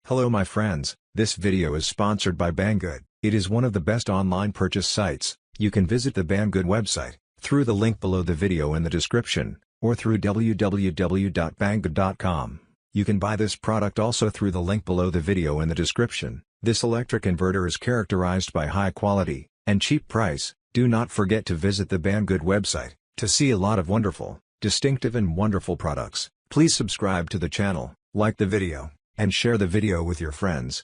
Hello my friends, this video is sponsored by Banggood. It is one of the best online purchase sites. You can visit the Banggood website, through the link below the video in the description, or through www.banggood.com. You can buy this product also through the link below the video in the description. This electric inverter is characterized by high quality, and cheap price. Do not forget to visit the Banggood website, to see a lot of wonderful, distinctive and wonderful products. Please subscribe to the channel, like the video, and share the video with your friends.